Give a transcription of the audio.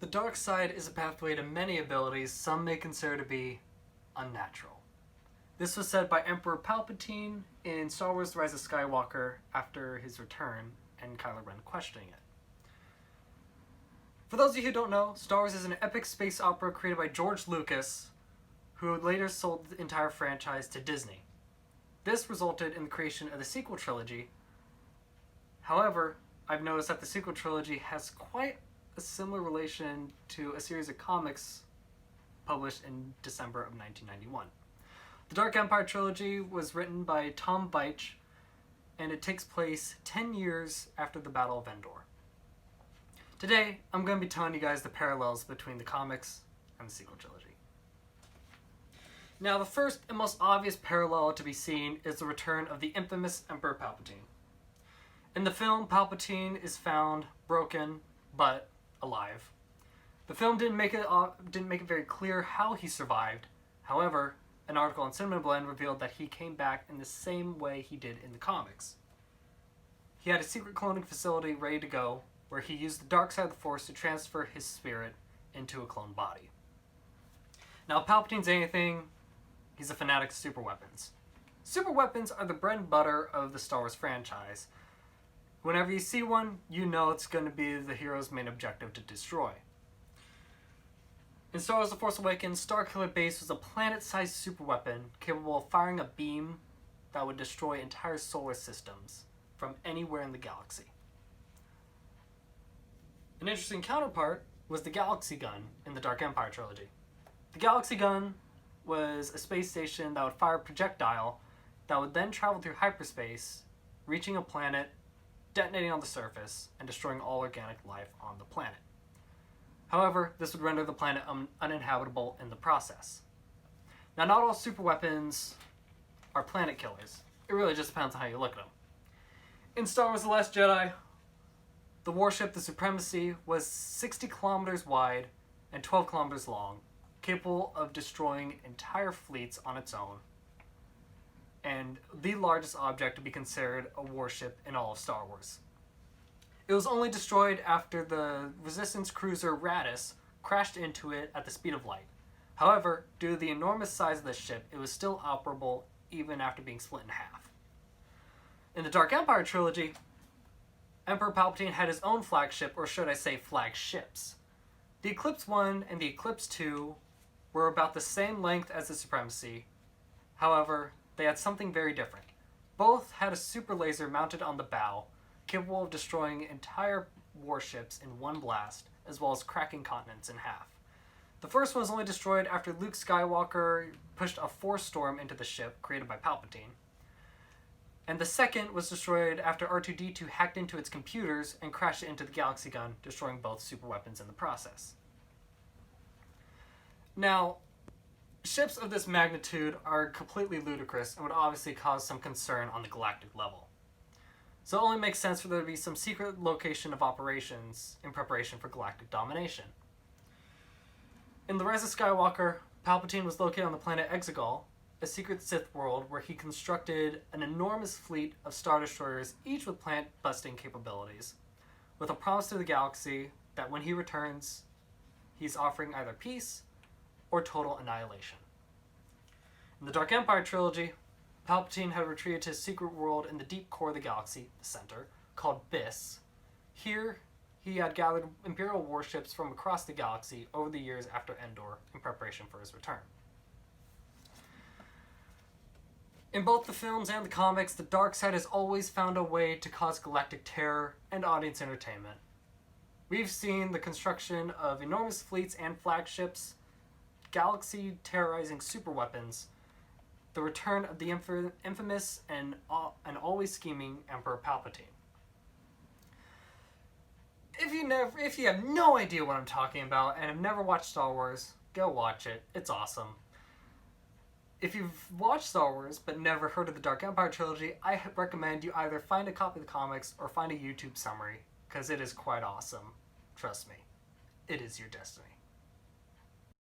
The dark side is a pathway to many abilities some may consider to be unnatural. This was said by Emperor Palpatine in Star Wars The Rise of Skywalker after his return and Kylo Ren questioning it. For those of you who don't know, Star Wars is an epic space opera created by George Lucas, who later sold the entire franchise to Disney. This resulted in the creation of the sequel trilogy. However, I've noticed that the sequel trilogy has quite a similar relation to a series of comics published in December of 1991. The Dark Empire trilogy was written by Tom Veitch, and it takes place 10 years after the Battle of Endor. Today, I'm going to be telling you guys the parallels between the comics and the sequel trilogy. Now, the first and most obvious parallel to be seen is the return of the infamous Emperor Palpatine. In the film, Palpatine is found broken, but alive. The film didn't make it very clear how he survived. However, an article on Cinnamon Blend revealed that he came back in the same way he did in the comics. He had a secret cloning facility ready to go, where he used the dark side of the Force to transfer his spirit into a clone body. Now, Palpatine's anything, he's a fanatic of super weapons. Super weapons are the bread and butter of the Star Wars franchise. Whenever you see one, you know it's going to be the hero's main objective to destroy. In Star Wars The Force Awakens, Starkiller Base was a planet-sized superweapon capable of firing a beam that would destroy entire solar systems from anywhere in the galaxy. An interesting counterpart was the Galaxy Gun in the Dark Empire trilogy. The Galaxy Gun was a space station that would fire a projectile that would then travel through hyperspace, reaching a planet, detonating on the surface, and destroying all organic life on the planet. However, this would render the planet uninhabitable in the process. Now, not all superweapons are planet killers. It really just depends on how you look at them. In Star Wars The Last Jedi, the warship, the Supremacy, was 60 kilometers wide and 12 kilometers long, capable of destroying entire fleets on its own, and the largest object to be considered a warship in all of Star Wars. It was only destroyed after the Resistance cruiser Raddus crashed into it at the speed of light. However, due to the enormous size of the ship, it was still operable even after being split in half. In the Dark Empire trilogy, Emperor Palpatine had his own flagship, or should I say flagships. The Eclipse 1 and the Eclipse 2 were about the same length as the Supremacy. However, they had something very different. Both had a super laser mounted on the bow, capable of destroying entire warships in one blast, as well as cracking continents in half. The first one was only destroyed after Luke Skywalker pushed a force storm into the ship created by Palpatine. And the second was destroyed after R2-D2 hacked into its computers and crashed it into the Galaxy Gun, destroying both superweapons in the process. Now, ships of this magnitude are completely ludicrous and would obviously cause some concern on the galactic level. So it only makes sense for there to be some secret location of operations in preparation for galactic domination. In The Rise of Skywalker, Palpatine was located on the planet Exegol, a secret Sith world where he constructed an enormous fleet of Star Destroyers, each with planet-busting capabilities, with a promise to the galaxy that when he returns, he's offering either peace or total annihilation. In the Dark Empire trilogy, Palpatine had retreated to a secret world in the deep core of the galaxy, the center, called Biss. Here, he had gathered Imperial warships from across the galaxy over the years after Endor in preparation for his return. In both the films and the comics, the dark side has always found a way to cause galactic terror and audience entertainment. We've seen the construction of enormous fleets and flagships, galaxy-terrorizing superweapons, the return of the infamous and always scheming Emperor Palpatine. If you have no idea what I'm talking about and have never watched Star Wars, go watch it. It's awesome. If you've watched Star Wars but never heard of the Dark Empire trilogy, I recommend you either find a copy of the comics or find a YouTube summary, because it is quite awesome. Trust me, it is your destiny.